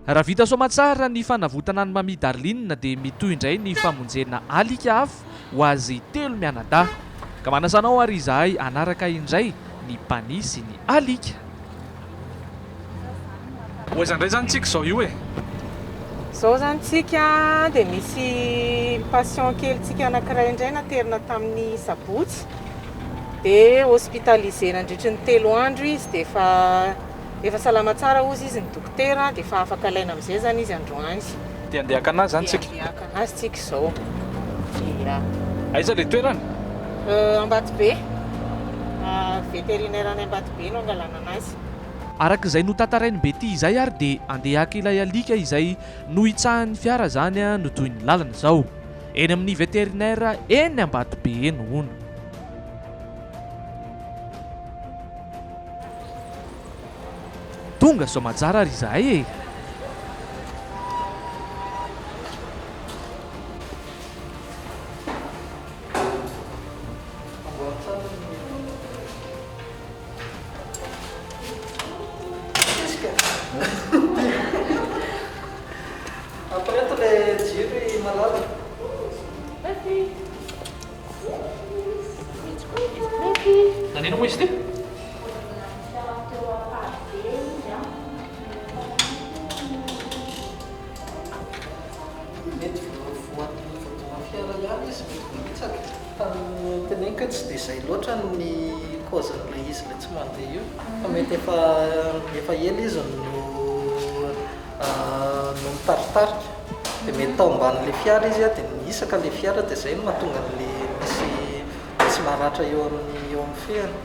Raha vita soamantsara ny fanavotana ny Mamy Darlene dia mitoy indray ny famonjena alika hafa ho azy 3 mianadahy ka manasanao ary izahay anaraka indray ny mpanisy ny alika. Oza indray zany tsika zao io e. Zao zany tsika dia misy patient kely tsika anankiray indray naterina tamin'ny sabotsy dia hospitalisé nandritra ny 3 andro izy dia efa salama tsara ozy izy ny dokotera dia efa afaka alaina amin'izay zany izy androany. Dia andeha anazy zany tsika. Andeha anazy tsika zao. Ia. Aiza le toerana? Ambatobe. Vétérinaire any Ambatobe no angalana anazy. Araka izay no tantarainy Betty izay ary dia andehaka ilay alika izay no hitsahan'ny fiara zany no toy ny lalana zao eny amin'ny vétérinaire eny Ambatobe eny hono. Tonga soamantsara ary izahay e. Appareto le giro i malala. Nanino mo izy ty? Tenenka tsy dia izay loatra ny cause-n'ilay izy ilay tsy mandeha io fa mety efa ela izy no mitaritarika dia mety tao ambanin'ilay fiara izy dia nisaka ilay fiara dia izay no mahatonga an'ilay misy maratra eo amin'ny feany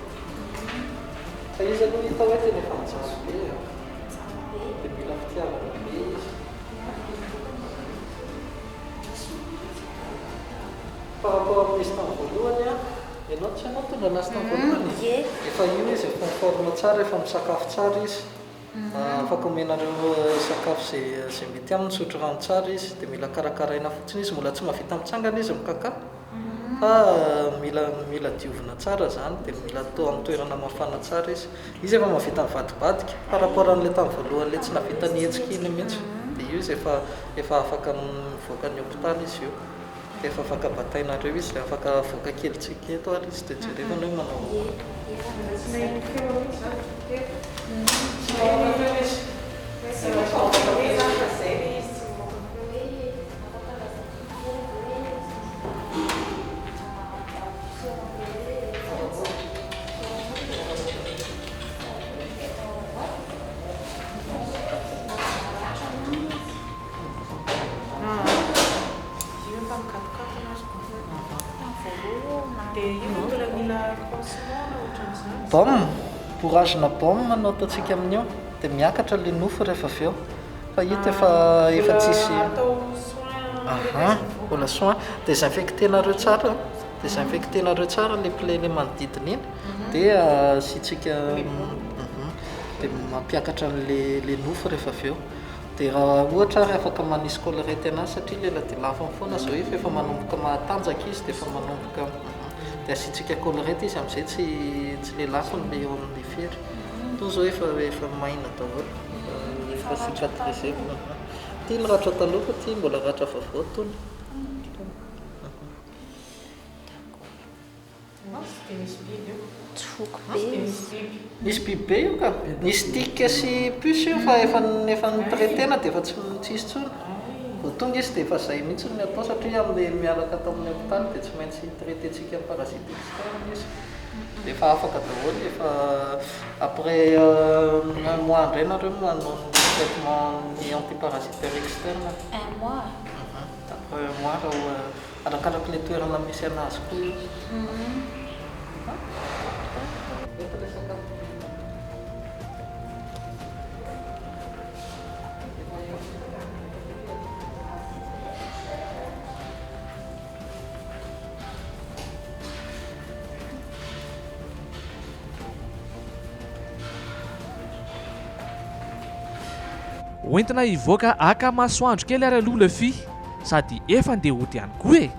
fa izy aloha hita hoe tena efa mijaso be dia mila fitiavana be izy. Par rapport amin'izy tamin'ny voalohany ianao tsy ianao tonga lasa tamin'ny voalohany efa io izy efa miforme tsara efa misakafo tsara izy afaka omenareo sakafo zay mety aminy misotro rano tsara izy dia mila karakaraina fotsiny izy mbola tsy mahavita mitsangana izy mikaka fa mila diovina tsara zany dia mila atao amin'ny toerana mafana tsara izy efa mahavita mivadibadika par rapport an'ilay tamin'ny voalohany ilay tsy nahavita nihetsika iny mihitsy dia io izy efa afaka mivoaka ny hôpitaly izy io. Efa afaka batainareo izy dia afaka voaka kelitsika eto ary izy dia jerevana hoe manao baume, bourragena baume manao ataontsika amin'io dia miakatra ilay nofo rehefa avy eo fa hita efa tsisy mbola soin désinfectenareo tsara désinfectenareo tsara ilay plaie ilay manodidina iny dia asiantsika dia mampiakatra an'ilay nofo rehefa avy eo dia raha ohatra ary afaka manisy collerette anazy satria lela dia lava foana zao efa manomboka mahatanjaka izy dia efa manomboka dia asiantsika collerette izy amin'izay tsy le lafiny le eo amin'ny fery toy zao efa maina daholo efa cicatrisé tia ny ratra taloha tia mbola ratra vaovao tony. Misy biby be io ka nisy tika sy puce io fa efa nitraitena dia efa tsy isy tsony vao tonga izy dia efa izay mihitsy ny atao satria amin'ilay miaraka tamin'ny hôpitaly dia tsy maintsy traitentsika amin'ny parasite externe izy dia efa afaka daholo efa après un mois indray nareo manao ny traitement ny antiparasitaire externe. Un mois? Après un mois raha arakaraka ilay toerana misy anazy koa io. Hoentina hivoaka aka masoandro kely ary aloha Lefy sady efa andeha hody ihany koa e.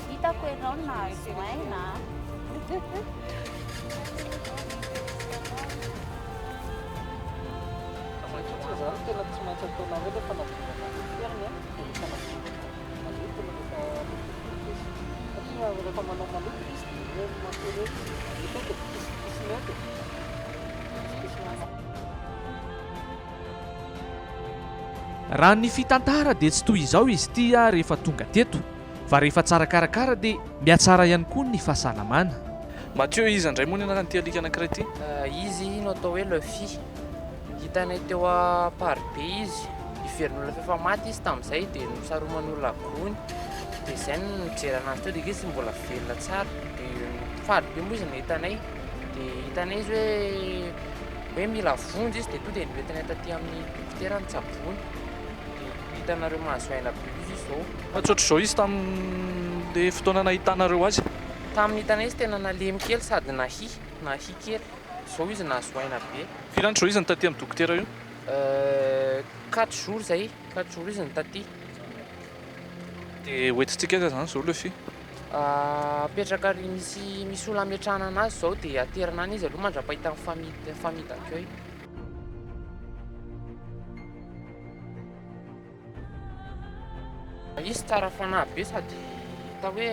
Hitako ianao nahazo aina. zany tena tsy maintsy ataona hoe rehefa navodana ferny dia fanavotana maloto rehefa rehefa manao maloto izy dia mankore ito dia pisinao dia pisinao. Raha ny fitantara dia tsy toy izao izy ity rehefa tonga teto, fa rehefa tsara karakara dia mihatsara ihany koa ny fahasalamana. Mathieu, izy andray moa ny anarany alika anankiray ity? Izy no atao hoe le fi. Hitanay teo a Paribe izy, iverin'olona fefa maty izy tamin'izay dia nosaroman'olona gony. Dia izay no nijery anazy teo dia izy mbola velona tsara. Dia Paribe moa izy no hitanay. Dia hitanay izy hoe mila vonjy izy dia to dia noentinay taty amin'ny fitoerany tsabony. Dia hitanareo mahazo aina biby izy izao. Atsotr'izao izy tamin'le fotoana nahitanareo azy? Tamin'ny hitanay izy tena nalemy kely sady nahi kely. Izao izy nahazo aina be. Firy andro izao izy nitaty amin'ny dokotera io? 4 jours zay, 4 jours izy nitaty. Dia hoentintsika aiza zany izao le fi? Apetraka ary misy olona ametrahana anazy izao dia aterina any izy aloha mandra-pahita amin'ny famille d'accueil. Izy tsara fanahy be sady hita hoe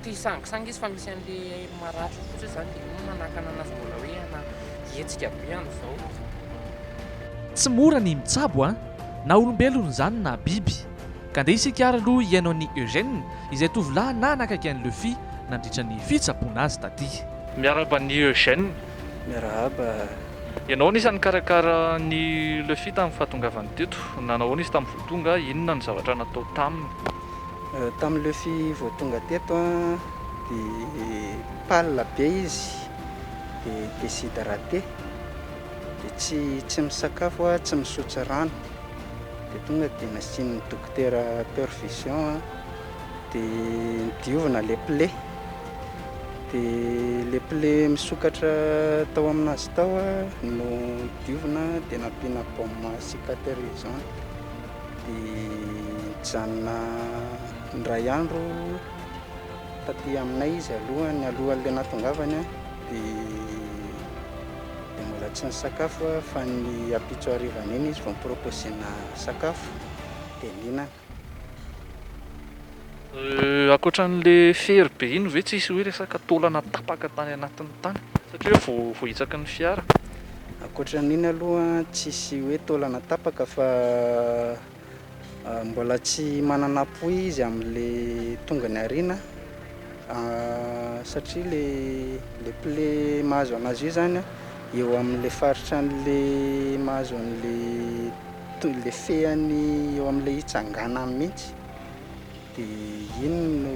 tia sangisangy izy fa misy an'le maratra fotsy zany dia manakana anazy mbola hoe hetsika be amin'izao. Tsy mora ny mitsabo na olombelona izany na biby. Ka andeha isika ary aloha ianao ny Eugène izay tovolahy na nakaiky an'i Lefi nandritra ny fitsaboana azy taty. Miaraba ny Eugène. Miarahaba. Ianao nisany karakara ny Lefi tamin'ny fahatongavany teto. Nanao izy tamin'ny vao tonga, inona ny zavatra natao taminy? Tamin'ny Lefi vao tonga teto dia palina be izy dia déshydraté dia tsy misakafo tsy misotro rano. Dia tonga dia nasian'ny dokotera perfusion dia diovina le plaies. Dia le plaies misokatra tao aminazy tao no diovina dia nampiana baume cicatrisant. Dia nijanona indray andro taty aminay izy alohan'ilay nahatongavany dia mbola tsy nisakafo fa ny apitso harivana iny izy vao miproposena sakafo dia nihinana. Ankoatran'le fery be iny ve tsy hisy hoe resaka taolana tapaka tany anatin'ny tany satria vao hitsaky ny fiara? Ankoatran'iny aloha tsisy hoe taolana tapaka fa mbola tsy manana po izy amin'le tongany ariana satria le plaies mahazo anazy io zany eo amin'le faritra an'le mahazo an'le fehany eo amin'le hitsangana mihitsy. Dia iny no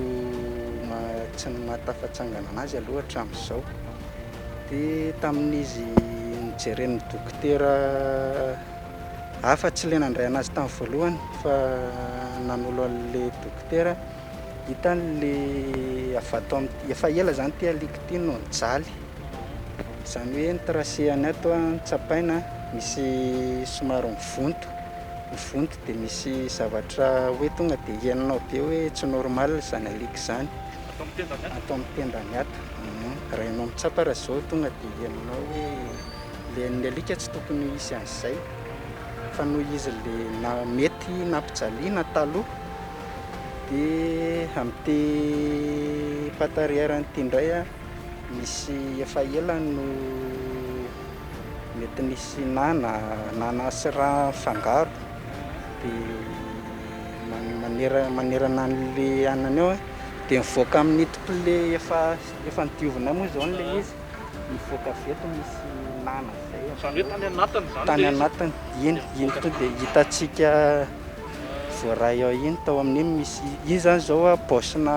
tsy mahatafatsangana anazy aloha hatramin'izao. Dia tamin'izy nijeren'ny dokotera hafa tsy ilay nandray anazy tamin'ny voalohany fa nanolo an'le dokotera hitan'le avato efa ela zany ty alika ty no nijaly. Izany hoe nitracéany ato nitsapaina misy somary mivonto dia misy zavatra hoe tonga dia hiainanao be hoe tsy normal izany alika izany atao amin'ny tendany ato. Raha ianao mitsapa raha izao tonga dia hiainanao hoe ny alika tsy tokony hisy an'izay fa noho izy le mety nampijaliana taloha. Dia amin'ny patarièrany indray misy efa ela no mety nisy nana sy raha fangaro dia manerana an'le anany ao dia mivoaka amin'ny hidipole efa nidiovina moa izao n'le izy mivoaka veto misy nana zay. Izany hoe tany anatiny zany? Tany anatiny iny to dia hitantsika voaray ao iny tao amin'iny misy iny zany zao paosina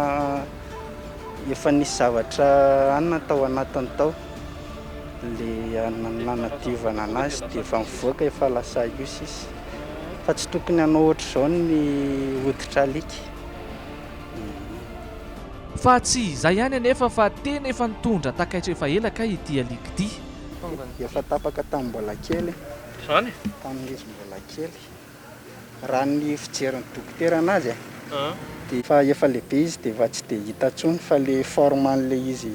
efa nisy zavatra anina tao anatiny tao le nanadiovana anazy dia efa mivoaka efa lasa ios izy fa tsy tokony hanao ohatr'izao ny hoditra alika. Fa tsy izay ihany anefa fa tena efa nitondra takaitra efa ela ka ity alika ity. Efa tapaka tamin'ny mbola kely. Izany? Tamin'izy mbola kely. Raha ny fijerin'ny dokotera anazy dia efa lehibe izy dia efa tsy dia hita intsony fa le forme an'le izy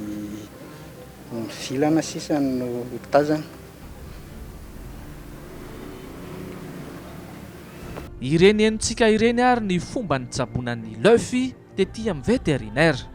mivilana sisa no tazana. Ireny henontsika ireny ary ny fomba ny tsaboana ny leufy tetỳ amin'ny vétérinaire.